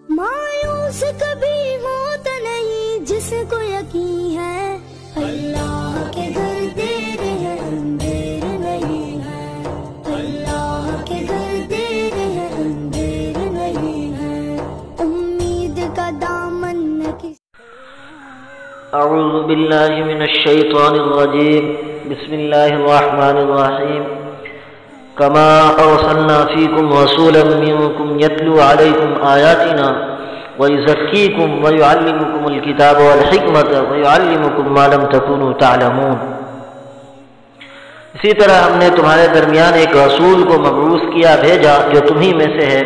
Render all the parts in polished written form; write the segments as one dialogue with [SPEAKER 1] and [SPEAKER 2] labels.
[SPEAKER 1] مایوس کبھی ہوتا نہیں جس کو یقین ہے، اللہ کے گھر دیر ہے اندھیر نہیں ہے، اللہ کے گھر دیر ہے اندھیر نہیں ہے، امید کا دامن نہ کسی۔
[SPEAKER 2] اعوذ باللہ من الشیطان الرجیم، بسم اللہ الرحمن الرحیم۔ کما ارسلنا فیکم رسولا منکم یتلو علیکم آیاتنا ویزکیکم ویعلمکم الکتاب والحکمت ویعلمکم ما لم تکونوا تعلمون۔ اسی طرح ہم نے تمہارے درمیان ایک رسول کو مبعوث کیا، بھیجا، جو تمہیں میں سے ہے،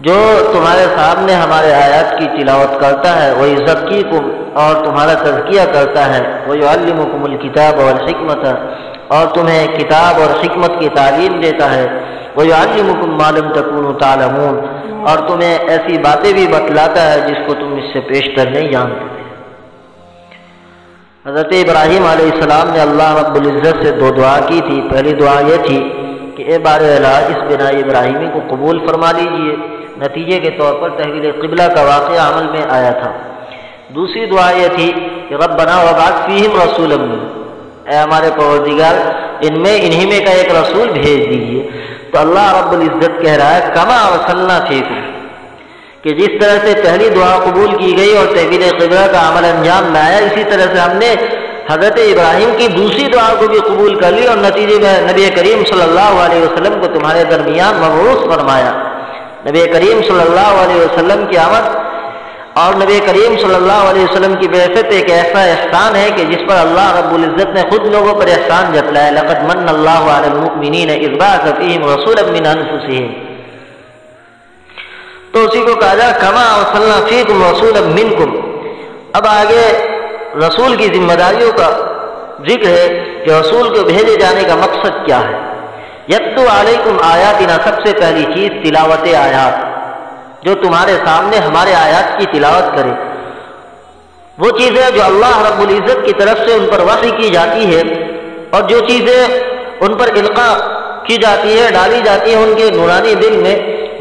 [SPEAKER 2] جو تمہارے سامنے ہمارے آیات کی تلاوت کرتا ہے، ویزکیکم، اور تمہارا تزکیہ کرتا ہے، ویعلمکم الکتاب والحکمت، اور تمہیں کتاب اور حکمت کی تعلیم دیتا ہے، ویعلمکم ما لم تکونوا تعلمون، اور تمہیں ایسی باتیں بھی بتلاتا ہے جس کو تم اس سے پیشتر نہیں جانتے تھے۔ حضرت ابراہیم علیہ السلام نے اللہ رب العزت سے دو دعا کی تھی۔ پہلی دعا یہ تھی کہ اے بار الہ، اس بنا ابراہیمی کو قبول فرما لیجئے۔ نتیجے کے طور پر تحویل قبلہ کا واقعہ عمل میں آیا تھا۔ دوسری دعا یہ تھی کہ ربنا وابعث فیہم رسولا منہم، اے ہمارے پروردگار، انہی میں کا ایک رسول بھیج دیجئے۔ تو اللہ رب العزت کہہ رہا ہے کما ارسلنا فیکم، کہ جس طرح سے پہلی دعا قبول کی گئی اور تحویل قبلہ کا عمل انجام میں آیا، اسی طرح سے ہم نے حضرت ابراہیم کی دوسری دعا کو بھی قبول کر لی اور نتیجے میں نبی کریم صلی اللہ علیہ وسلم کو تمہارے درمیان مبعوث فرمایا۔ نبی کریم صلی اللہ علیہ وسلم کی آمد اور نبی کریم صلی اللہ علیہ وسلم کی بعثت ایک ایسا احسان ہے کہ جس پر اللہ رب العزت نے خود لوگوں پر احسان جتلایا۔ لقد من اللہ علی المؤمنین اذ بعث فیہم رسولا من انفسہم، تو اسی کو کہا جا کما ارسلنا فیکم رسولا منکم۔ اب آگے رسول کی ذمہ داریوں کا ذکر ہے کہ رسول کو بھیجے جانے کا مقصد کیا ہے۔ یتلو علیکم آیاتنا، سب سے پہلی چیز تلاوت آیات، جو تمہارے سامنے ہمارے آیات کی تلاوت کرے۔ وہ چیزیں جو اللہ رب العزت کی طرف سے ان پر وحی کی جاتی ہے اور جو چیزیں ان پر القاء کی جاتی ہے، ڈالی جاتی ہے ان کے نورانی دل میں،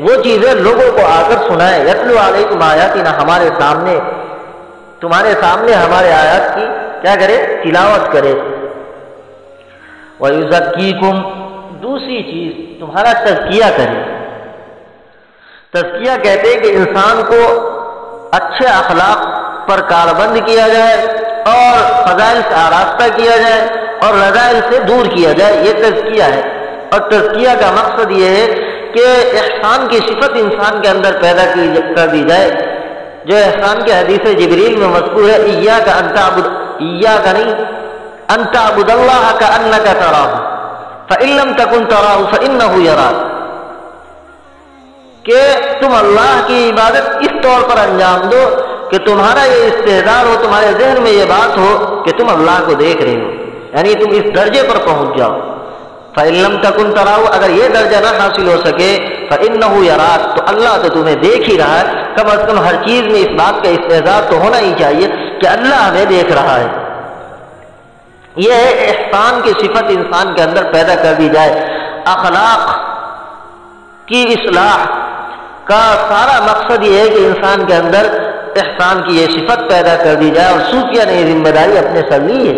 [SPEAKER 2] وہ چیزیں لوگوں کو آ کر سنائے۔ یتلو علیکم آیاتنا، ہمارے سامنے، تمہارے سامنے ہمارے آیات کی کیا کرے؟ تلاوت کرے۔ وَيُزَكِّيكُمْ، دوسری چیز تمہارا تزکیہ کرے۔ تزکیہ کہتے ہیں کہ انسان کو اچھے اخلاق پر کاربند کیا جائے اور فضائل سے آراستہ کیا جائے اور رذائل سے دور کیا جائے، یہ تزکیہ ہے۔ اور تزکیہ کا مقصد یہ ہے کہ احسان کی صفت انسان کے اندر پیدا کر دی جائے، جو احسان کے حدیث جبریل میں مذکور ہے، ایاک ان تعبد، ایاک نہیں، ان تعبد اللہ کأنک تراہ فإن لم تکن تراہ فإنہ یراک، کہ تم اللہ کی عبادت اس طور پر انجام دو کہ تمہارا یہ استحضار ہو، تمہارے ذہن میں یہ بات ہو کہ تم اللہ کو دیکھ رہے ہو، یعنی تم اس درجے پر پہنچ جاؤ۔ فإن لم تکن تراہ، اگر یہ درجہ نہ حاصل ہو سکے، فإنہ یراک، تو اللہ تو تمہیں دیکھ ہی رہا ہے۔ کم از کم ہر چیز میں اس بات کا استحضار تو ہونا ہی چاہیے کہ اللہ ہمیں دیکھ رہا ہے۔ یہ احسان کی صفت انسان کے اندر پیدا کر دی جائے۔ اخلاق کی اصلاح کا سارا مقصد یہ ہے کہ انسان کے اندر احسان کی یہ صفت پیدا کر دی جائے، اور صوفیہ نے یہ ذمہ داری اپنے سر لی ہے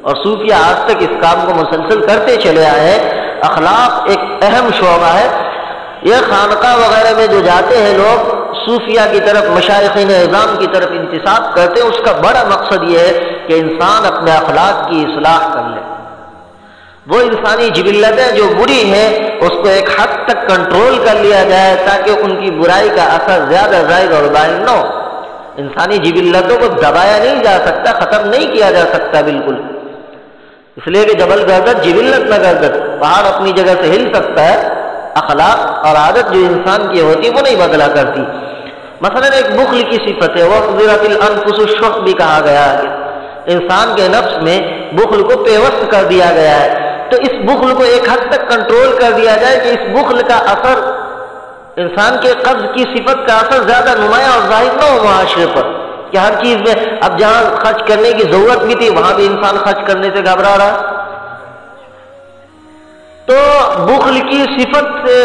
[SPEAKER 2] اور صوفیہ آج تک اس کام کو مسلسل کرتے چلے آئے ہیں۔ اخلاق ایک اہم شعبہ ہے۔ یہ خانقاہ وغیرہ میں جو جاتے ہیں لوگ صوفیہ کی طرف، مشائخین اعظام کی طرف انتساب کرتے ہیں، اس کا بڑا مقصد یہ ہے کہ انسان اپنے اخلاق کی اصلاح کر لے۔ وہ انسانی جبلتیں جو بری ہیں اس کو ایک حد تک کنٹرول کر لیا جائے تاکہ ان کی برائی کا اثر زیادہ زائد اور باہر نہ ہو۔ انسانی جبلتوں کو دبایا نہیں جا سکتا، ختم نہیں کیا جا سکتا بالکل، اس لیے کہ جبل گردت جبلت نہ گردت، پہاڑ اپنی جگہ سے ہل سکتا ہے، اخلاق اور عادت جو انسان کی ہوتی ہے وہ نہیں بدلا کرتی۔ مثلا ایک بخل کی صفت ہے، وَأُحْضِرَتِ الْأَنفُسُ الشُّحَّ بھی کہا گیا ہے، انسان کے نفس میں بخل کو پیوست کر دیا گیا ہے۔ تو اس بخل کو ایک حد تک کنٹرول کر دیا جائے کہ اس بخل کا اثر، انسان کے قبض کی صفت کا اثر زیادہ نمایاں اور ظاہر نہ ہو معاشرے پر، کہ ہر چیز میں اب جہاں خرچ کرنے کی ضرورت بھی تھی وہاں بھی انسان خرچ کرنے سے گھبرا رہا۔ تو بخل کی صفت سے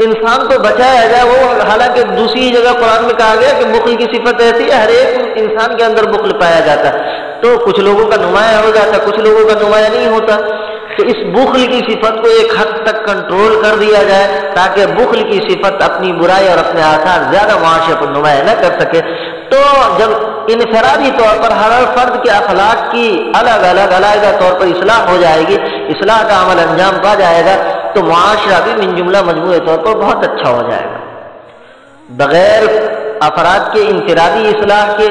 [SPEAKER 2] انسان کو بچایا جائے، وہ حالانکہ دوسری جگہ قرآن میں کہا گیا کہ بخل کی صفت ایسی ہے، ہر ایک انسان کے اندر بخل پایا جاتا ہے، تو کچھ لوگوں کا نمایاں ہو جاتا ہے، کچھ لوگوں کا نمایاں نہیں ہوتا، تو اس بخل کی صفت کو ایک حد تک کنٹرول کر دیا جائے تاکہ بخل کی صفت اپنی برائی اور اپنے آثار زیادہ معاشرے پر نمایاں نہ کر سکے۔ تو جب انفرادی طور پر ہر فرد کے اخلاق کی الگ الگ علیحدہ طور پر اصلاح ہو جائے گی، اصلاح کا عمل انجام پا جائے گا، تو معاشرہ بھی من جملہ مجموعی طور پر بہت اچھا ہو جائے گا۔ بغیر افراد کے انفرادی اصلاح کے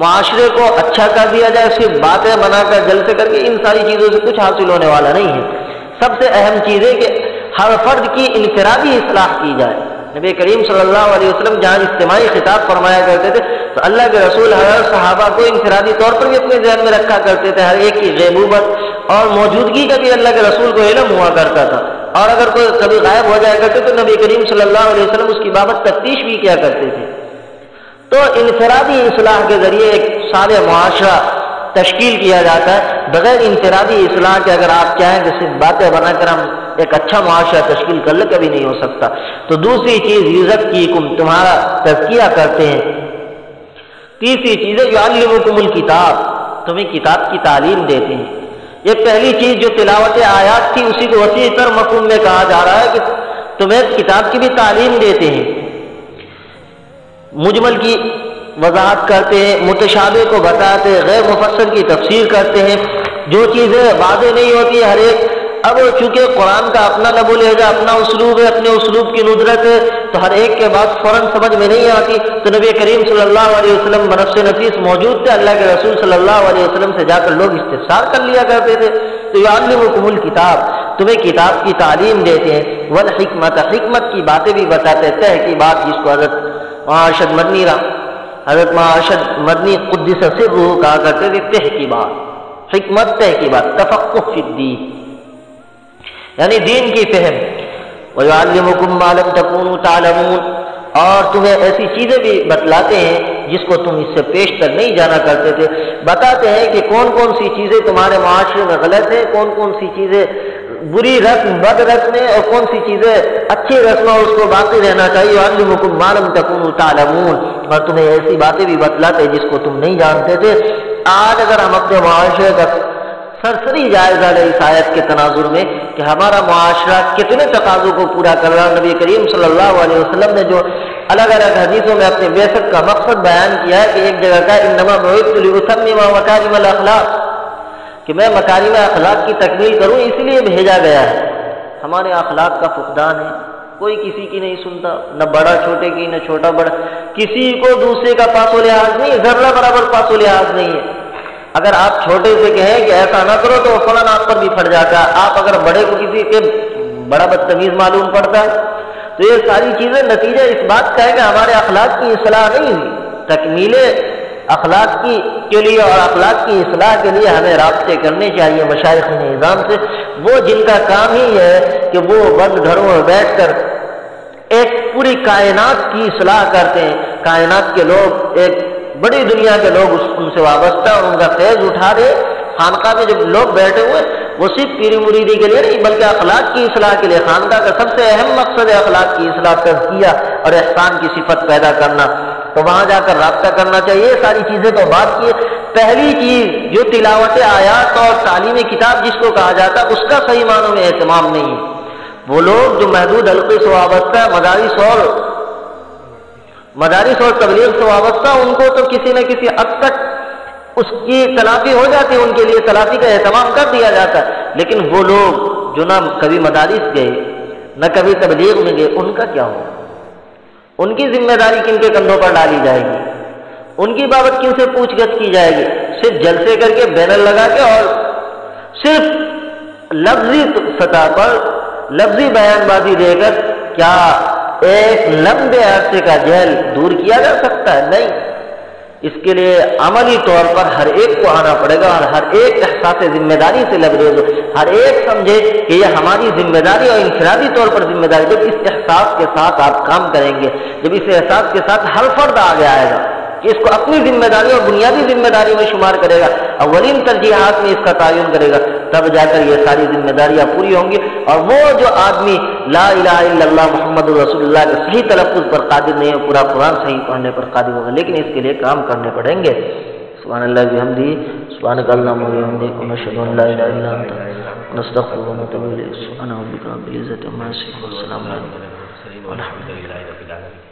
[SPEAKER 2] معاشرے کو اچھا کر دیا جائے، صرف باتیں بنا کر جلسے کر کے ان ساری چیزوں سے کچھ حاصل ہونے والا نہیں ہے۔ سب سے اہم چیز ہے کہ ہر فرد کی انفرادی اصلاح کی جائے۔ نبی کریم صلی اللہ علیہ وسلم جہاں اجتماعی خطاب فرمایا کرتے تھے تو اللہ کے رسول ہر صحابہ کو انفرادی طور پر بھی اپنے ذہن میں رکھا کرتے تھے، ہر ایک کی غیبوبت اور موجودگی کا بھی اللہ کے رسول کو علم ہوا کرتا تھا، اور اگر کوئی کبھی غائب ہو جایا کرتے تو نبی کریم صلی اللہ علیہ وسلم اس کی بابت تفتیش بھی کیا کرتے تھے۔ تو انفرادی اصلاح کے ذریعے ایک صالح معاشرہ تشکیل کیا جاتا ہے۔ بغیر انفرادی اصلاح کے اگر آپ چاہیں کہ صرف باتیں بنا کر ہم ایک اچھا معاشرہ تشکیل کر لے، کبھی نہیں ہو سکتا۔ تو دوسری چیز یزکیکم، تمہارا تزکیہ کرتے ہیں۔ تیسری چیز ہے یعلمکم الکتاب، تمہیں کتاب کی تعلیم دیتے ہیں۔ یہ پہلی چیز جو تلاوت آیات تھی اسی کو وسیع تر مفہوم میں کہا جا رہا ہے کہ تمہیں کتاب کی بھی تعلیم دیتے ہیں، مجمل کی وضاحت کرتے ہیں، متشابہ کو بتاتے ہیں، غیر مفسر کی تفسیر کرتے ہیں، جو چیزیں واضح نہیں ہوتی ہر ایک، اب چونکہ قرآن کا اپنا لب و لہجہ، اپنا اسلوب ہے، اپنے اسلوب کی ندرت ہے، تو ہر ایک کے بعد فوراً سمجھ میں نہیں آتی، تو نبی کریم صلی اللہ علیہ وسلم بنفس نفیس موجود تھے، اللہ کے رسول صلی اللہ علیہ وسلم سے جا کر لوگ استفسار کر لیا کرتے تھے۔ تو یعلمکم الکتاب، تمہیں کتاب کی تعلیم دیتے ہیں، والحکمت، حکمت کی باتیں بھی بتاتے ہیں، طے کی بات جس کو حضرت معاشد مدنی حضرت معاشد مدنی قدس سرہ کہا کرتے تھے، طے کی بات، حکمت طے کی بات، تفقہ فی الدین، یعنی دین کی فہم۔ وَيُعَلِّمُكُم مَّا لَمْ تَكُونُوا تَعْلَمُونَ، اور تمہیں ایسی چیزیں بھی بتلاتے ہیں جس کو تم اس سے پیش تر نہیں جانا کرتے تھے، بتاتے ہیں کہ کون کون سی چیزیں تمہارے معاشرے میں غلط ہیں، کون کون سی چیزیں بری رسم بد رسم ہے، اور کون سی چیزیں اچھی رسم ہے، اس کو باقی رہنا چاہیے۔ یعلمکم ما لم تکونوا تعلمون، اور تمہیں ایسی باتیں بھی بتلاتے ہیں جس کو تم نہیں جانتے تھے۔ آج اگر ہم اپنے معاشرے کا سرسری جائزہ لیں اس آیت کے تناظر میں کہ ہمارا معاشرہ کتنے تقاضوں کو پورا کر رہا ہے، نبی کریم صلی اللہ علیہ وسلم نے جو الگ الگ حدیثوں میں اپنے بعثت کا مقصد بیان کیا ہے کہ ایک جگہ کا انما بعثت لاتمم مکارم الاخلاق، کہ میں مکارم اخلاق کی تکمیل کروں، اس لیے بھیجا گیا ہے۔ ہمارے اخلاق کا فقدان ہے، کوئی کسی کی نہیں سنتا، نہ بڑا چھوٹے کی، نہ چھوٹا بڑا، کسی کو دوسرے کا پاس و لحاظ نہیں، ذرہ برابر پاس و لحاظ نہیں ہے۔ اگر آپ چھوٹے سے کہیں کہ ایسا نہ کرو تو فلاں آپ پر بھی پھٹ جاتا ہے، آپ اگر بڑے کو کسی کے بڑا بدتمیز معلوم پڑتا ہے، تو یہ ساری چیزیں نتیجہ اس بات کا ہے کہ ہمارے اخلاق کی اصلاح نہیں ہوئی۔ تکمیل اخلاق کے لیے اور اخلاق کی اصلاح کے لیے ہمیں رابطے کرنے چاہیے مشائخ نظام سے، وہ جن کا کام ہی ہے کہ وہ بند گھروں میں بیٹھ کر ایک پوری کائنات کی اصلاح کرتے ہیں، کائنات کے لوگ، ایک بڑی دنیا کے لوگ ان سے وابستہ اور ان کا فیض اٹھا رہے۔ خانقاہ میں جب لوگ بیٹھے ہوئے وہ صرف پیری مریدی کے لیے نہیں بلکہ اخلاق کی اصلاح کے لیے، خانقاہ کا سب سے اہم مقصد ہے اخلاق کی اصلاح، تزکیہ اور احسان کی صفت پیدا کرنا، تو وہاں جا کر رابطہ کرنا چاہیے۔ ساری چیزیں تو بات کی، پہلی چیز جو تلاوت آیات اور تعلیم کتاب جس کو کہا جاتا ہے اس کا صحیح معنوں میں اہتمام نہیں ہے۔ وہ لوگ جو محدود حلقے سے وابستہ ہے، مدارس اور تبلیغ سے وابستہ، ان کو تو کسی نہ کسی حد تک اس کی تلافی ہو جاتی ہے، ان کے لیے تلافی کا اہتمام کر دیا جاتا ہے، لیکن وہ لوگ جو نہ کبھی مدارس گئے نہ کبھی تبلیغ میں گئے، ان کا کیا ہو؟ ان کی ذمہ داری کن کے کندھوں پر ڈالی جائے گی؟ ان کی بابت کن سے پوچھ گچھ کی جائے گی؟ صرف جلسے کر کے بینر لگا کے اور صرف لفظی سطح پر لفظی بیان بازی دے کر کیا ایک لمبے عرصے کا جہل دور کیا جا سکتا ہے؟ نہیں، اس کے لیے عملی طور پر ہر ایک کو آنا پڑے گا، اور ہر ایک احساس ذمہ داری سے لبریز ہو، ہر ایک سمجھے کہ یہ ہماری ذمہ داری اور انفرادی طور پر ذمہ داری۔ جب اس احساس کے ساتھ آپ کام کریں گے، جب اس احساس کے ساتھ ہر فرد آگے آئے گا کہ اس کو اپنی ذمہ داری اور بنیادی ذمہ داری میں شمار کرے گا، اولین ترجیحات میں اس کا تعین کرے گا، تب جا کر یہ ساری ذمہ داریاں پوری ہوں گی. اور وہ جو آدمی لا الہ الا اللہ محمد رسول اللہ کے صحیح تلفظ پر قادر نہیں ہے، پورا قرآن صحیح پڑھنے پر قادر ہوگا، لیکن اس کے لیے کام کرنے پڑیں گے. سبحان اللہ بحمدہ، سبحانک اللہم وبحمدک، ونشہد ان لا الہ الا انت، نستغفرک ونتوب الیک. سبحان ربک رب العزۃ عما یصفون، وسلام علی المرسلین والحمد للہ رب العالمین.